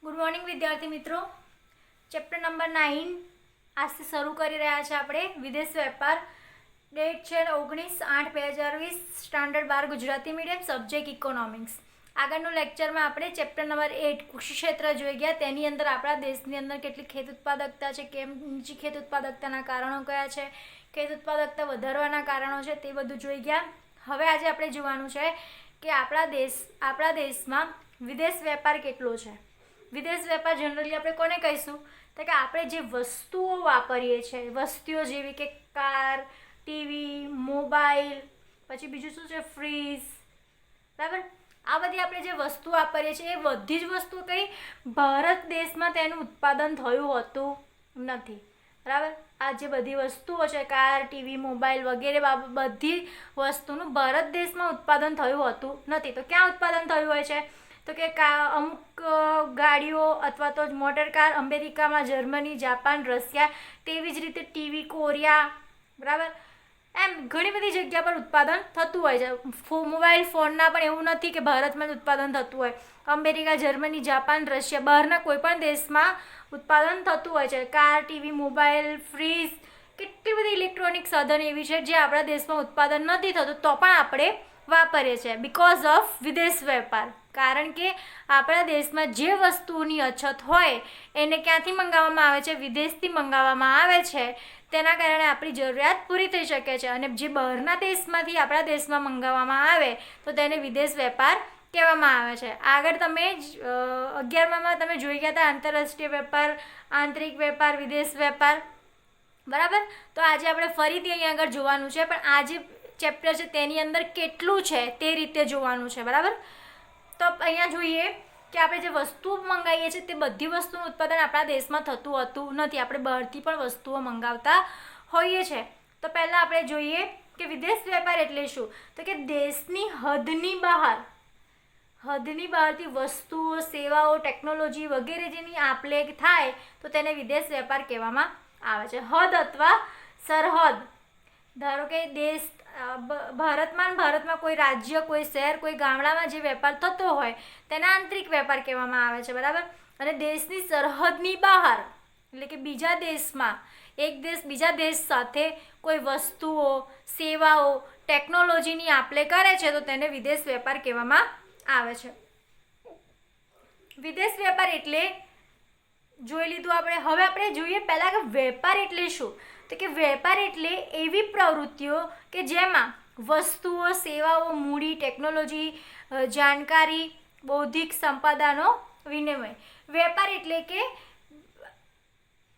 Good morning વિદ્યાર્થી મિત્રો. Chapter number 9 આજથી શરૂ કરી રહ્યા છે આપણે વિદેશ વેપાર. ડેટ છે 19/8/2020. Standard 12 Gujarati medium, subject economics. આગળનું લેક્ચરમાં આપણે ચેપ્ટર નંબર 8 કૃષિ ક્ષેત્ર જોઈ ગયા. તેની અંદર આપણા દેશની અંદર કેટલી ખેત ઉત્પાદકતા છે, કેમ નીચી ખેત ઉત્પાદકતાના કારણો કયા છે, ખેત ઉત્પાદકતા વધારવાના કારણો છે, તે બધું જોઈ ગયા. હવે આજે આપણે જોવાનું છે કે આપણા દેશમાં વિદેશ વેપાર કેટલો છે. વિદેશ વેપાર જનરલી આપણે કોને કહીશું તો કે આપણે જે વસ્તુઓ વાપરીએ છીએ, વસ્તુઓ જેવી કે કાર, ટીવી, મોબાઈલ, પછી બીજું શું છે ફ્રીજ, બરાબર. આ બધી આપણે જે વસ્તુ વાપરીએ છીએ એ બધી જ વસ્તુ કઈ ભારત દેશમાં તેનું ઉત્પાદન થયું હોતું નથી, બરાબર. આ જે બધી વસ્તુઓ છે કાર, ટીવી, મોબાઈલ વગેરે બધી વસ્તુનું ભારત દેશમાં ઉત્પાદન થયું હોતું નથી. તો ક્યાં ઉત્પાદન થયું હોય છે તો કે અમુક ગાડીઓ અથવા તો મોટર કાર અમેરિકામાં, જર્મની, જાપાન, રશિયા, તેવી જ રીતે ટીવી કોરિયા, બરાબર. એમ ઘણી બધી જગ્યા પર ઉત્પાદન થતું હોય છે. મોબાઈલ ફોનના પણ એવું નથી કે ભારતમાં જ ઉત્પાદન થતું હોય. અમેરિકા, જર્મની, જાપાન, રશિયા બહારના કોઈ પણ દેશમાં ઉત્પાદન થતું હોય છે. કાર, ટીવી, મોબાઈલ, ફ્રીજ, કેટલી બધી ઇલેક્ટ્રોનિક સાધન એવી છે જે આપણા દેશમાં ઉત્પાદન નથી થતું તો પણ આપણે વાપરીએ છીએ બિકોઝ ઓફ વિદેશ વેપાર. કારણ કે આપણા દેશમાં જે વસ્તુની અછત હોય એને ક્યાંથી મંગાવવામાં આવે છે? વિદેશથી મંગાવવામાં આવે છે. તેના કારણે આપણી જરૂરિયાત પૂરી થઈ શકે છે. અને જે બહારના દેશમાંથી આપણા દેશમાં મંગાવવામાં આવે તો તેને વિદેશ વેપાર કહેવામાં આવે છે. આગળ તમે 11માં તમે જોઈ ગયા હતા આંતરરાષ્ટ્રીય વેપાર, આંતરિક વેપાર, વિદેશ વેપાર, બરાબર. તો આજે આપણે ફરીથી અહીંયા આગળ જોવાનું છે, પણ આ જે ચેપ્ટર છે તેની અંદર કેટલું છે તે રીતે જોવાનું છે, બરાબર. તો અહીંયા જોઈએ કે આપણે જે વસ્તુઓ મંગાવીએ છીએ તે બધી વસ્તુનું ઉત્પાદન આપણા દેશમાં થતું હોતું નથી. આપણે બહારથી પણ વસ્તુઓ મંગાવતા હોઈએ છીએ. તો પહેલાં આપણે જોઈએ કે વિદેશ વેપાર એટલે શું તો કે દેશની હદની બહારથી વસ્તુઓ, સેવાઓ, ટેકનોલોજી વગેરે જેની આપ-લે થાય તો તેને વિદેશ વેપાર કહેવામાં આવે છે. હદ અથવા સરહદ, ધારો કે દેશ ભારતમાં કોઈ રાજ્ય, કોઈ શહેર, કોઈ ગામડામાં જે વેપાર થતો હોય તેને આંતરિક વેપાર કહેવામાં આવે છે, બરાબર. અને દેશની સરહદની બહાર એટલે કે બીજા દેશમાં એક દેશ બીજા દેશ સાથે કોઈ વસ્તુઓ, સેવાઓ, ટેકનોલોજીની આપ-લે કરે છે તો તેને વિદેશ વેપાર કહેવામાં આવે છે. વિદેશ વેપાર એટલે જોઈ લીધું આપણે. હવે આપણે જોઈએ પહેલાં કે વેપાર એટલે શું તો કે વેપાર એટલે એવી પ્રવૃત્તિઓ કે જેમાં વસ્તુઓ, સેવાઓ, મૂડી, ટેકનોલોજી, જાણકારી, બૌદ્ધિક સંપદાનો વિનિમય. વેપાર એટલે કે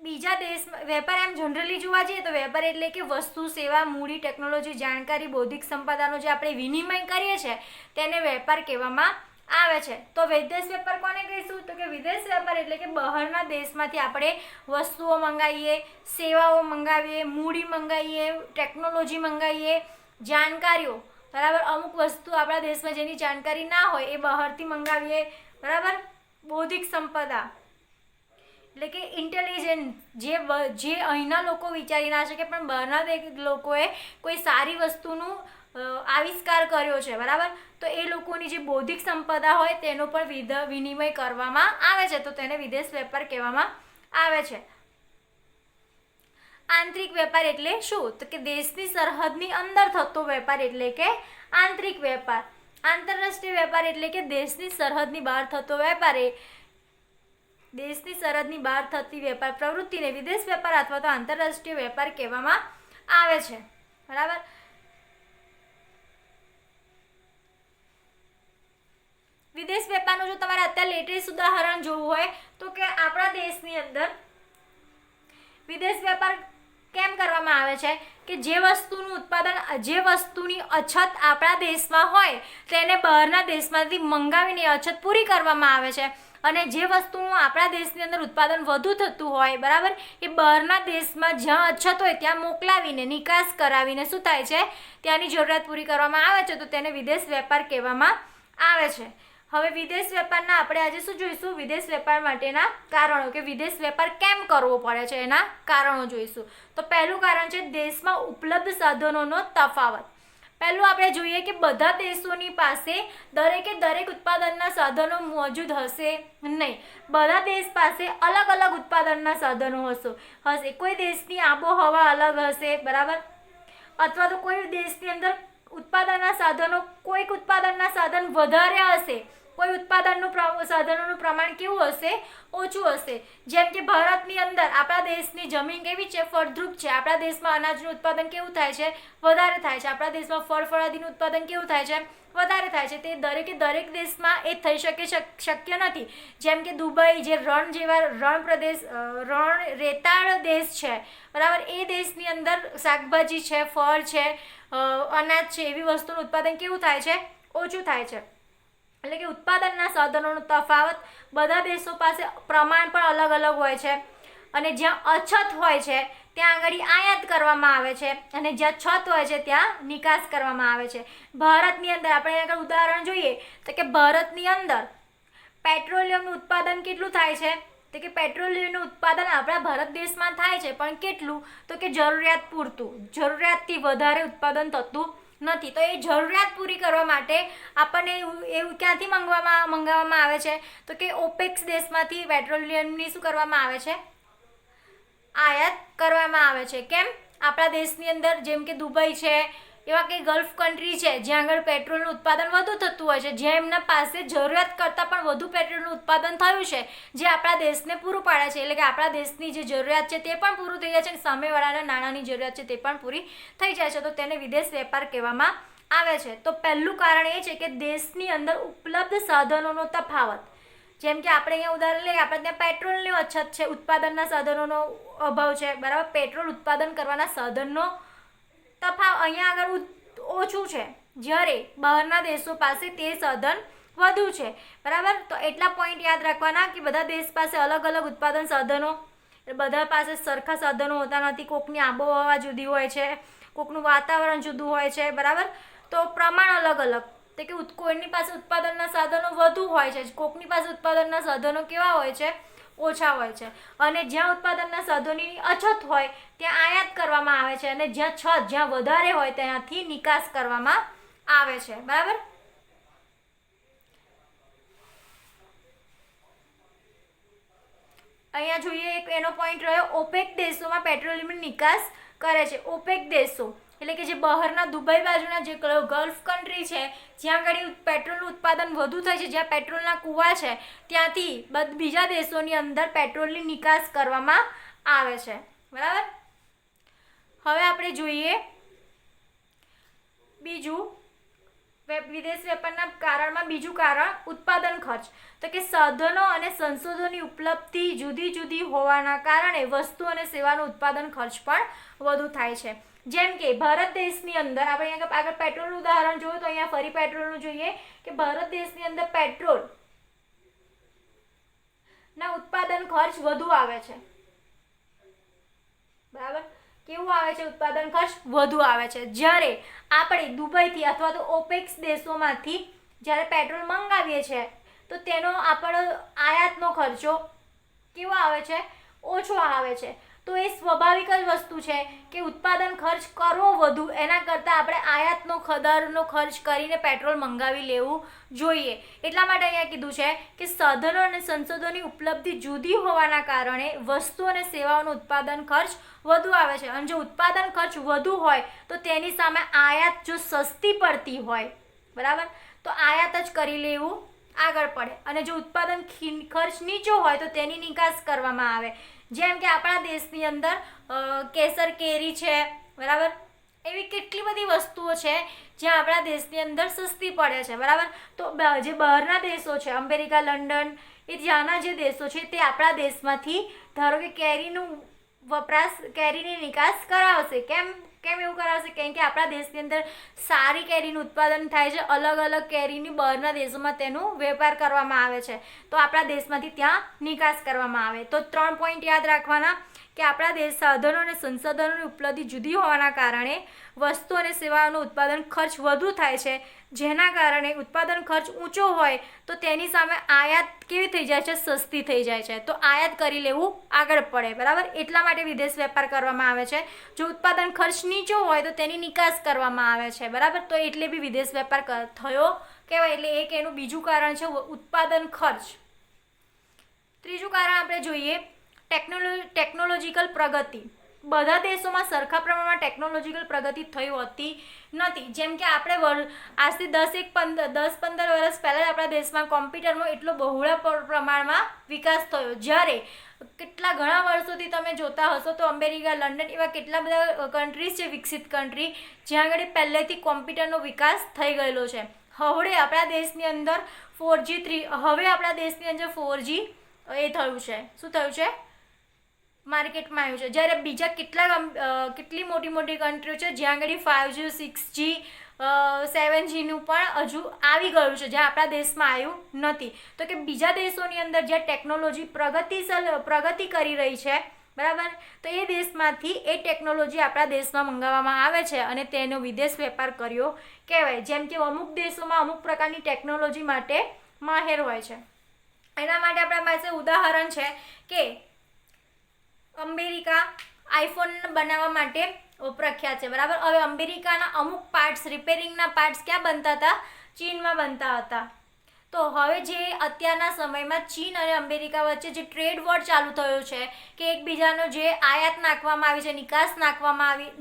બીજા દેશમાં વેપાર એમ જનરલી જોવા જઈએ તો વેપાર એટલે કે વસ્તુ, સેવા, મૂડી, ટેકનોલોજી, જાણકારી, બૌદ્ધિક સંપદાનો જે આપણે વિનિમય કરીએ છીએ તેને વેપાર કહેવામાં આવે છે. તો વિદેશ વેપાર કોને કહીશું તો કે વિદેશ વેપાર એટલે કે બહારના દેશમાંથી આપણે વસ્તુઓ મંગાવીએ, સેવાઓ મંગાવીએ, મૂડી મંગાવીએ, ટેકનોલોજી મંગાવીએ, જાણકારીઓ, બરાબર. અમુક વસ્તુ આપણા દેશમાં જેની જાણકારી ના હોય એ બહારથી મંગાવીએ, બરાબર. બૌદ્ધિક સંપદા એટલે કે ઇન્ટેલિજન્ટ જે અહીંના લોકો વિચારી ના શકે પણ બહારના લોકોએ કોઈ સારી વસ્તુનું આવિષ્કાર કર્યો છે, બરાબર. તો એ લોકોની જે બૌદ્ધિક સંપદા હોય તેનો પણ વિનિમય કરવામાં આવે છે તો તેને વિદેશ વેપાર કહેવામાં આવે છે. આંતરિક વેપાર એટલે શું તો કે દેશની સરહદની અંદર થતો વેપાર એટલે કે આંતરિક વેપાર. આંતરરાષ્ટ્રીય વેપાર એટલે કે દેશની સરહદની બહાર થતો વેપાર. દેશની સરહદની બહાર થતી વેપાર પ્રવૃત્તિને વિદેશ વેપાર અથવા તો આંતરરાષ્ટ્રીય વેપાર કહેવામાં આવે છે, બરાબર. વિદેશ વેપારનું જો તમારે અત્યારે લેટેસ્ટ ઉદાહરણ જોવું હોય તો કે આપણા દેશની અંદર વિદેશ વેપાર કેમ કરવામાં આવે છે કે જે વસ્તુનું ઉત્પાદન, જે વસ્તુની અછત આપણા દેશમાં હોય તેને બહારના દેશમાંથી મંગાવીને અછત પૂરી કરવામાં આવે છે. અને જે વસ્તુનું આપણા દેશની અંદર ઉત્પાદન વધુ થતું હોય, બરાબર, એ બહારના દેશમાં જ્યાં અછત હોય ત્યાં મોકલાવીને, નિકાસ કરાવીને શું થાય છે ત્યાંની જરૂરિયાત પૂરી કરવામાં આવે છે તો તેને વિદેશ વેપાર કહેવામાં આવે છે. હવે વિદેશ વેપારના આપણે આજે શું જોઈશું? વિદેશ વેપાર માટેના કારણો કે વિદેશ વેપાર કેમ કરવો પડે છે એના કારણો જોઈશું. તો પહેલું કારણ છે દેશમાં ઉપલબ્ધ સાધનોનો તફાવત. પહેલું આપણે જોઈએ કે બધા દેશોની પાસે દરેક ઉત્પાદનના સાધનો મોજૂદ હશે નહીં. બધા દેશ પાસે અલગ અલગ ઉત્પાદનના સાધનો હશે. કોઈ દેશની આબોહવા અલગ હશે, બરાબર, અથવા તો કોઈ દેશની અંદર ઉત્પાદનના સાધનો, કોઈક ઉત્પાદનના સાધન વધારે હશે, કોઈ ઉત્પાદનનું સાધનોનું પ્રમાણ કેવું હશે, ઓછું હશે. જેમ કે ભારતની અંદર આપણા દેશની જમીન કેવી છે, ફળદ્રુપ છે. આપણા દેશમાં અનાજનું ઉત્પાદન કેવું થાય છે, વધારે થાય છે. આપણા દેશમાં ફળફળાદીનું ઉત્પાદન કેવું થાય છે, વધારે થાય છે. તે દરેક દેશમાં એ થઈ શક્ય નથી. જેમ કે દુબઈ, જે રણ જેવા રણ રેતાળ દેશ છે, બરાબર, એ દેશની અંદર શાકભાજી છે, ફળ છે, અનાજ છે, એવી વસ્તુનું ઉત્પાદન કેવું થાય છે, ઓછું થાય છે. એટલે કે ઉત્પાદનના સાધનોનો તફાવત બધા દેશો પાસે પ્રમાણ પણ અલગ અલગ હોય છે. અને જ્યાં અછત હોય છે ત્યાં આગળ આયાત કરવામાં આવે છે, અને જ્યાં છત હોય છે ત્યાં નિકાસ કરવામાં આવે છે. ભારતની અંદર આપણે આગળ ઉદાહરણ જોઈએ તો કે ભારતની અંદર પેટ્રોલિયમનું ઉત્પાદન કેટલું થાય છે, તો કે પેટ્રોલિયમનું ઉત્પાદન આપણા ભારત દેશમાં થાય છે, પણ કેટલું, તો કે જરૂરિયાત પૂરતું. જરૂરિયાતથી વધારે ઉત્પાદન થતું નથી. તો એ જરૂરિયાત પૂરી કરવા માટે આપણને એવું ક્યાંથી મંગાવવામાં આવે છે, તો કે ઓપેક્સ દેશમાંથી પેટ્રોલિયમની શું કરવામાં આવે છે, આયાત કરવામાં આવે છે. કેમ? આપણા દેશની અંદર જેમ કે દુબઈ છે, એવા કંઈ ગલ્ફ કન્ટ્રી છે જ્યાં આગળ પેટ્રોલનું ઉત્પાદન વધુ થતું હોય છે, જ્યાં એમના પાસે જરૂરિયાત કરતાં પણ વધુ પેટ્રોલનું ઉત્પાદન થયું છે, જે આપણા દેશને પૂરું પાડે છે. એટલે કે આપણા દેશની જે જરૂરિયાત છે તે પણ પૂરું થઈ જાય છે, અને સામેવાળાના નાણાંની જરૂરિયાત છે તે પણ પૂરી થઈ જાય છે. તો તેને વિદેશ વેપાર કહેવામાં આવે છે. તો પહેલું કારણ એ છે કે દેશની અંદર ઉપલબ્ધ સાધનોનો તફાવત. જેમ કે આપણે અહીંયા ઉદાહરણ લઈએ, આપણે ત્યાં પેટ્રોલની અછત છે, ઉત્પાદનના સાધનોનો અભાવ છે, બરાબર. પેટ્રોલ ઉત્પાદન કરવાના સાધનનો તફાવત અહીંયા આગળ ઓછું છે, જ્યારે બહારના દેશો પાસે તે સાધન વધુ છે, બરાબર. તો એટલા પોઈન્ટ યાદ રાખવાના કે બધા દેશ પાસે અલગ અલગ ઉત્પાદન સાધનો, બધા પાસે સરખા સાધનો હોતા નથી. કોકની આબોહવા જુદી હોય છે, કોકનું વાતાવરણ જુદું હોય છે, બરાબર. તો પ્રમાણ અલગ અલગ, તો કે કોઈની પાસે ઉત્પાદનના સાધનો વધુ હોય છે, કોકની પાસે ઉત્પાદનના સાધનો કેવા હોય છે, ઓછા હોય છે. અને જ્યાં ઉત્પાદનના સાધનોની અછત હોય ત્યાં આયાત કરવામાં આવે છે, અને જ્યાં વધારે હોય ત્યાંથી નિકાસ કરવામાં આવે છે, બરાબર. અહીંયા જોઈએ એક એનો પોઈન્ટ રહ્યો, ઓપેક દેશોમાં પેટ્રોલિયમની નિકાસ કરે છે. ઓપેક દેશો એટલે કે જે બહારના દુબઈ બાજુના જે ગલ્ફ કન્ટ્રી છે, જ્યાં આગળ પેટ્રોલનું ઉત્પાદન વધુ થાય છે, જ્યાં પેટ્રોલના કૂવા છે, ત્યાંથી બીજા દેશોની અંદર પેટ્રોલની નિકાસ કરવામાં આવે છે, બરાબર. હવે આપણે જોઈએ બીજું, વિદેશ વેપારના કારણમાં બીજું કારણ ઉત્પાદન ખર્ચ. તો કે સાધનો અને સંશોધનની ઉપલબ્ધિ જુદી જુદી હોવાના કારણે વસ્તુ અને સેવાનું ઉત્પાદન ખર્ચ પણ વધુ થાય છે. જેમ કે ભારત દેશની અંદર આપણે અહીંયા આગળ પેટ્રોલનું ઉદાહરણ જોયું, તો અહીંયા ફરી પેટ્રોલનું જોઈએ કે ભારત દેશની અંદર પેટ્રોલ ના ઉત્પાદન ખર્ચ વધુ આવે છે, બરાબર. કેવું આવે છે? ઉત્પાદન ખર્ચ વધુ આવે છે. જ્યારે આપણે દુબઈથી અથવા તો ઓપેક્સ દેશોમાંથી જ્યારે પેટ્રોલ મંગાવીએ છીએ તો તેનો આપણો આયાતનો ખર્ચો કેવો આવે છે? ઓછો આવે છે. તો એ સ્વાભાવિક જ વસ્તુ છે કે ઉત્પાદન ખર્ચ કરવો વધુ, એના કરતાં આપણે આયાતનો દરનો ખર્ચ કરીને પેટ્રોલ મંગાવી લેવું જોઈએ. એટલા માટે અહીંયા કીધું છે કે સાધનો અને સંશોધનોની ઉપલબ્ધિ જુદી હોવાના કારણે વસ્તુ અને સેવાઓનું ઉત્પાદન ખર્ચ વધુ આવે છે. અને જો ઉત્પાદન ખર્ચ વધુ હોય તો તેની સામે આયાત જો સસ્તી પડતી હોય, બરાબર, તો આયાત જ કરી લેવું આગળ પડે. અને જો ઉત્પાદન ખર્ચ નીચો હોય તો તેની નિકાસ કરવામાં આવે. જેમ કે આપણા દેશની અંદર કેસર કેરી છે, બરાબર, એવી કેટલી બધી વસ્તુઓ છે જ્યાં આપણા દેશની અંદર સસ્તી પડે છે, બરાબર. તો જે બહારના દેશો છે, અમેરિકા, લંડન, એ જ્યાંના જે દેશો છે તે આપણા દેશમાંથી ધારો કે કેરીની નિકાસ કરાવશે. કેમ એવું કરાવશે? કેમ કે આપણા દેશની અંદર સારી કેરીનું ઉત્પાદન થાય છે, અલગ અલગ કેરીની બહારના દેશોમાં તેનું વેપાર કરવામાં આવે છે, તો આપણા દેશમાંથી ત્યાં નિકાસ કરવામાં આવે. તો 3 પોઈન્ટ યાદ રાખવાના કે આપણા દેશ સાધનો અને સંસાધનોની ઉપલબ્ધિ જુદી હોવાના કારણે વસ્તુ અને સેવાઓનું ઉત્પાદન ખર્ચ વધુ થાય છે, જેના કારણે ઉત્પાદન ખર્ચ ઊંચો હોય તો તેની સામે આયાત કેવી થઈ જાય છે, સસ્તી થઈ જાય છે. તો આયાત કરી લેવું આગળ પડે, બરાબર. એટલા માટે વિદેશ વેપાર કરવામાં આવે છે. જો ઉત્પાદન ખર્ચ નીચો હોય તો તેની નિકાસ કરવામાં આવે છે, બરાબર. તો એટલે બી વિદેશ વેપાર થયો કહેવાય. એટલે એક એનું બીજું કારણ છે ઉત્પાદન ખર્ચ. ત્રીજું કારણ આપણે જોઈએ ટેકનોલોજીકલ પ્રગતિ. બધા દેશોમાં સરખા પ્રમાણમાં ટેકનોલોજીકલ પ્રગતિ થઈ હોતી નથી. જેમ કે આપણે આજથી 10-15 વર્ષ પહેલાં જ આપણા દેશમાં કોમ્પ્યુટરનો એટલો બહોળા પ્રમાણમાં વિકાસ થયો, જ્યારે ઘણા વર્ષોથી તમે જોતા હશો તો અમેરિકા, લંડન એવા કેટલા બધા કન્ટ્રીઝ છે, વિકસિત કન્ટ્રી, જ્યાં આગળ પહેલેથી કોમ્પ્યુટરનો વિકાસ થઈ ગયેલો છે. હવે આપણા દેશની અંદર 4G એ થયું છે. શું થયું છે? માર્કેટમાં આવ્યું છે. જ્યારે બીજા કેટલી મોટી મોટી કન્ટ્રીઓ છે જ્યાં આગળ 5G, 6G, 7Gનું પણ હજુ આવી ગયું છે, જ્યાં આપણા દેશમાં આવ્યું નથી. તો કે બીજા દેશોની અંદર જ્યાં ટેકનોલોજી પ્રગતિ કરી રહી છે, બરાબર, તો એ દેશમાંથી એ ટેકનોલોજી આપણા દેશમાં મંગાવવામાં આવે છે અને તેનો વિદેશ વેપાર કર્યો કહેવાય. જેમ કે અમુક દેશોમાં અમુક પ્રકારની ટેકનોલોજી માટે માહેર હોય છે. એના માટે આપણા પાસે ઉદાહરણ છે કે અમેરિકા આઈફોન બનાવવા માટે પ્રખ્યાત છે, બરાબર. હવે અમેરિકાના અમુક પાર્ટ્સ, રિપેરિંગના પાર્ટ્સ ક્યાં બનતા હતા? ચીનમાં બનતા હતા. તો હવે જે અત્યારના સમયમાં ચીન અને અમેરિકા વચ્ચે જે ટ્રેડ વોર ચાલુ થયો છે કે એકબીજાનો જે આયાત નાખવામાં આવી છે,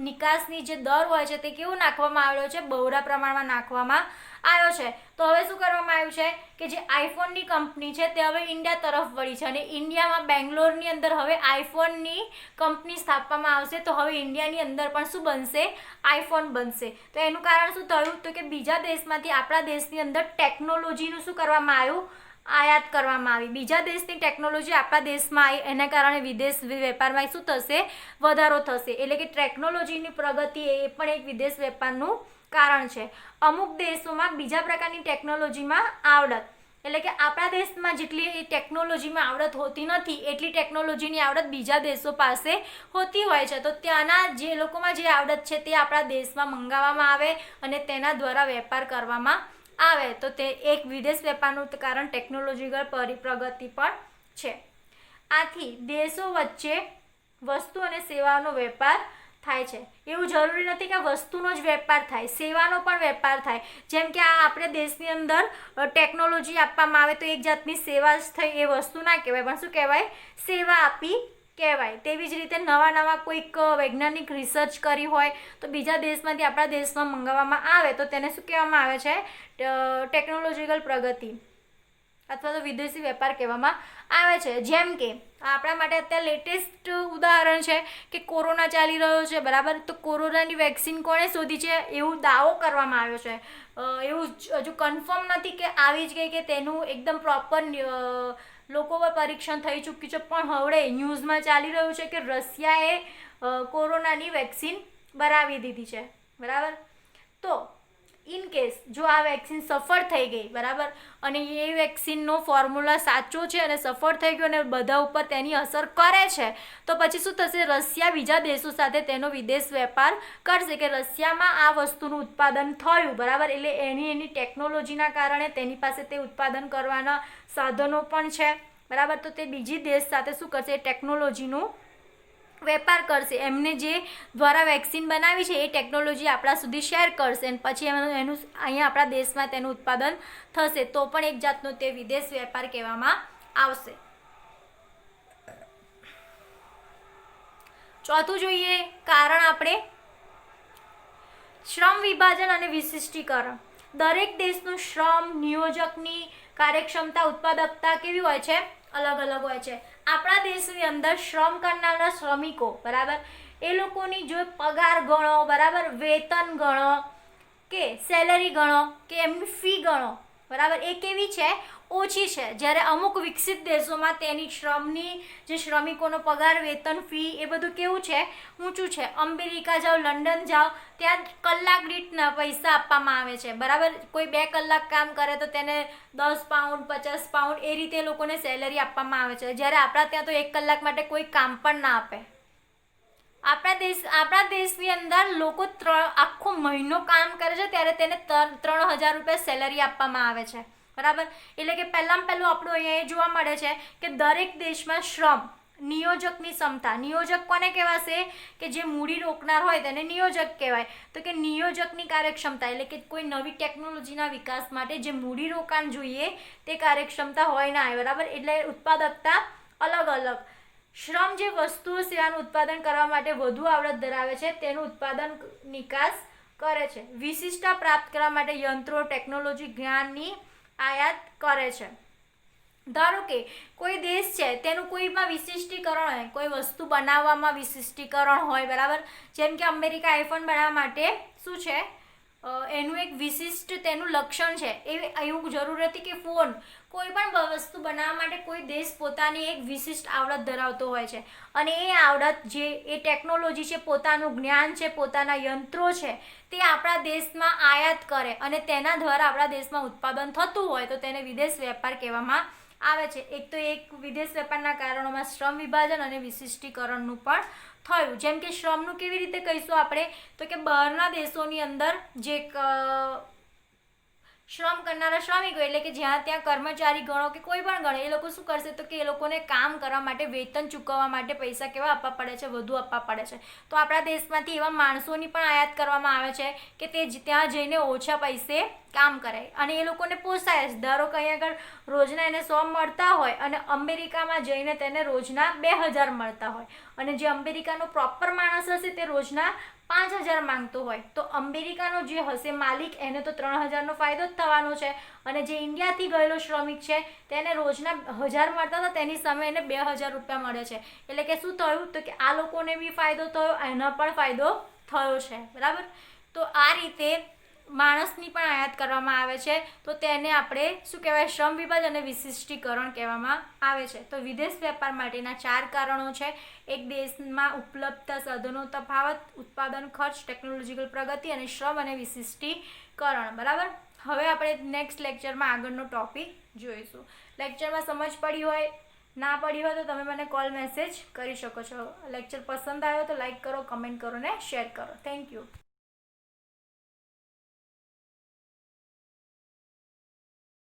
નિકાસની જે દર હોય છે તે કેવું નાખવામાં આવ્યો છે? બહોળા પ્રમાણમાં નાખવામાં આવ્યો છે. તો હવે શું કરવામાં આવ્યું છે કે જે આઈફોનની કંપની છે તે હવે ઇન્ડિયા તરફ વળી છે અને ઇન્ડિયામાં બેંગ્લોરની અંદર હવે આઈફોનની કંપની સ્થાપવામાં આવશે. તો હવે ઇન્ડિયાની અંદર પણ શું બનશે? આઈફોન બનશે. તો એનું કારણ શું થયું? તો કે બીજા દેશમાંથી આપણા દેશની અંદર ટેકનોલોજીનું શું કરવામાં આવ્યું? આયાત કરવામાં આવી. બીજા દેશની ટેકનોલોજી આપણા દેશમાં આવી, એના કારણે વિદેશ વેપારમાં શું થશે? વધારો થશે. એટલે કે ટેકનોલોજીની પ્રગતિ એ પણ એક વિદેશ વેપારનું કારણ છે. અમુક દેશોમાં બીજા પ્રકારની ટેકનોલોજીમાં આવડત, એટલે કે આપણા દેશમાં જેટલી ટેકનોલોજીમાં આવડત હોતી નથી એટલી ટેકનોલોજીની આવડત બીજા દેશો પાસે હોતી હોય છે. તો ત્યાંના જે લોકોમાં જે આવડત છે તે આપણા દેશમાં મંગાવવામાં આવે અને તેના દ્વારા વેપાર કરવામાં આવે. તો તે એક વિદેશ વેપારનું કારણ ટેકનોલોજીકલ પ્રગતિ પણ છે. આથી દેશો વચ્ચે વસ્તુ અને સેવાઓનો વેપાર થાય છે. એવું જરૂરી નથી કે વસ્તુનો જ વેપાર થાય, સેવાનો પણ વેપાર થાય. જેમ કે આપણે દેશની અંદર ટેકનોલોજી આપવામાં આવે તો એક જાતની સેવા જ થઈ, એ વસ્તુ ના કહેવાય, પણ શું કહેવાય? સેવા આપી કહેવાય. તેવી જ રીતે નવા કોઈક વૈજ્ઞાનિક રિસર્ચ કરી હોય તો બીજા દેશમાંથી આપણા દેશમાં મંગાવવામાં આવે તો તેને શું કહેવામાં આવે છે? ટેકનોલોજીકલ પ્રગતિ અથવા તો વિદેશી વેપાર કહેવામાં આવે છે. જેમ કે આપણા માટે અત્યારે લેટેસ્ટ ઉદાહરણ છે કે કોરોના ચાલી રહ્યો છે, બરાબર. તો કોરોનાની વેક્સિન કોણે શોધી છે એવું દાવો કરવામાં આવ્યો છે. એવું હજુ કન્ફર્મ નથી કે આવી જ ગઈ કે તેનું એકદમ પ્રોપર લોકો પર પરીક્ષણ થઈ ચૂક્યું છે, પણ હવે ન્યૂઝમાં ચાલી રહ્યું છે કે રશિયાએ કોરોનાની વેક્સિન બનાવી દીધી છે, બરાબર. તો ઇન કેસ જો આ વેક્સિન સફળ થઈ ગઈ, બરાબર, અને એ વેક્સિનનો ફોર્મ્યુલા સાચો છે અને સફળ થઈ ગયો અને બધા ઉપર તેની અસર કરે છે, તો પછી શું થશે? રશિયા બીજા દેશો સાથે તેનો વિદેશ વેપાર કરશે કે રશિયામાં આ વસ્તુનું ઉત્પાદન થયું, બરાબર. એટલે એની ટેકનોલોજીના કારણે તેની પાસે તે ઉત્પાદન કરવાના સાધનો પણ છે, બરાબર. તો તે બીજી દેશ સાથે શું કરશે? ટેકનોલોજીનું વેપાર કરશે. એમને જે દ્વારા વેક્સિન બનાવી છે એ ટેકનોલોજી આપણા સુધી શેર કરશે અને પછી એનું અહીંયા આપણા દેશમાં તેનું ઉત્પાદન થશે. તો પણ એક જાતનો તે વિદેશ વેપાર કહેવામાં આવશે. ચોથું જોઈએ કારણ આપણે શ્રમ વિભાજન અને વિશિષ્ટીકરણ. દરેક દેશનું શ્રમ નિયોજકની કાર્યક્ષમતા, ઉત્પાદકતા કેવી હોય છે? અલગ અલગ હોય છે. આપણા દેશની અંદર શ્રમ કરનારા શ્રમિકો, બરાબર, એ લોકોની જો પગાર ગણો, બરાબર, વેતન ગણો કે સેલરી ગણો કે એમની ફી ગણો, બરાબર, એ કેવી છે? ઓછી છે. જ્યારે અમુક વિકસિત દેશોમાં તેની જે શ્રમિકોનો પગાર, વેતન, ફી એ બધું કેવું છે? ઊંચું છે. અમેરિકા જાઓ, લંડન જાઓ, ત્યાં કલાક દીઠના પૈસા આપવામાં આવે છે, બરાબર. કોઈ 2 કલાક કામ કરે તો તેને 10 પાઉન્ડ, 50 પાઉન્ડ એ રીતે લોકોને સેલરી આપવામાં આવે છે. જ્યારે આપણા ત્યાં તો 1 કલાક માટે કોઈ કામ પણ ના આપે, આપણા દેશની અંદર લોકો આખો મહિનો કામ કરે છે ત્યારે તેને 3,000 રૂપિયા સેલરી આપવામાં આવે છે, બરાબર. એટલે કે પહેલાં આપણું અહીંયા એ જોવા મળે છે કે દરેક દેશમાં શ્રમ નિયોજકની ક્ષમતા, નિયોજક કોને કહેવાશે કે જે મૂડી રોકનાર હોય તેને નિયોજક કહેવાય. તો કે નિયોજકની કાર્યક્ષમતા એટલે કે કોઈ નવી ટેકનોલોજીના વિકાસ માટે જે મૂડી રોકાણ જોઈએ તે કાર્યક્ષમતા હોય ના હોય, બરાબર. એટલે ઉત્પાદકતા અલગ અલગ. શ્રમ જે વસ્તુઓ સેવાનું ઉત્પાદન કરવા માટે વધુ આવડત ધરાવે છે તેનું ઉત્પાદન નિકાસ કરે છે. વિશિષ્ટતા પ્રાપ્ત કરવા માટે યંત્રો ટેકનોલોજી જ્ઞાનની આયાત કરે છે. ધારો કે કોઈ દેશ છે તેનું કોઈમાં વિશિષ્ટીકરણ હોય, કોઈ વસ્તુ બનાવવામાં વિશિષ્ટીકરણ હોય, બરાબર. જેમ કે અમેરિકા આઈફોન બનાવવા માટે શું છે એનું એક વિશિષ્ટ તેનું લક્ષણ છે. એવું જરૂર નથી કે ફોન, કોઈ પણ વસ્તુ બનાવવા માટે કોઈ દેશ પોતાની એક વિશિષ્ટ આવડત ધરાવતો હોય છે અને એ આવડત જે એ ટેકનોલોજી છે, પોતાનું જ્ઞાન છે, પોતાના યંત્રો છે તે આપણા દેશમાં આયાત કરે અને તેના દ્વારા આપણા દેશમાં ઉત્પાદન થતું હોય તો તેને વિદેશ વેપાર કહેવામાં આવે છે. એક વિદેશ વેપારના કારણોમાં શ્રમ વિભાજન અને વિશિષ્ટીકરણનું પણ થયું. જેમ કે શ્રમનું કેવી રીતે કહીશું આપણે તો કે બહારના દેશોની અંદર જે શ્રમ કરનારા શ્રમિકો એટલે કે જ્યાં ત્યાં કર્મચારી ગણો કે કોઈ પણ ગણો, એ લોકો શું કરશે તો કે એ લોકોને કામ કરવા માટે વેતન ચૂકવવા માટે પૈસા કેવા આપવા પડે છે, વધુ આપવા પડે છે. તો આપણા દેશમાંથી એવા માણસોની પણ આયાત કરવામાં આવે છે કે તે ત્યાં જઈને ઓછા પૈસે કામ કરે અને એ લોકોને પોસાય છે. ધારો કે અહીં આગળ રોજના એને 100 મળતા હોય અને અમેરિકામાં જઈને તેને રોજના 2,000 મળતા હોય અને જે અમેરિકાનો પ્રોપર માણસ હશે તે રોજના 5,000 માંગતો હોય તો અમેરિકાનો જે હશે માલિક એને તો 3,000નો ફાયદો જ થવાનો છે અને જે ઇન્ડિયાથી ગયેલો શ્રમિક છે તેને રોજના 1,000 મળતા હતા તેની સામે એને 2,000 રૂપિયા મળે છે. એટલે કે શું થયું તો કે આ લોકોને બી ફાયદો થયો, એનો પણ ફાયદો થયો છે, બરાબર. તો આ રીતે માણસની પણ આયાત કરવામાં આવે છે તો તેને આપણે શું કહેવાય શ્રમ વિભાજન અને વિશિષ્ટીકરણ કહેવામાં આવે છે. તો વિદેશ વેપાર માટેના 4 કારણો છે. એક દેશમાં ઉપલબ્ધતા, સાધનો તફાવત, ઉત્પાદન ખર્ચ, ટેકનોલોજીકલ પ્રગતિ અને શ્રમ અને વિશિષ્ટીકરણ, બરાબર. હવે આપણે નેક્સ્ટ લેક્ચરમાં આગળનો ટોપિક જોઈશું. લેક્ચરમાં સમજ પડી હોય, ના પડી હોય તો તમે મને કોલ મેસેજ કરી શકો છો. લેક્ચર પસંદ આવ્યો તો લાઈક કરો, કમેન્ટ કરો ને શેર કરો. Thank you.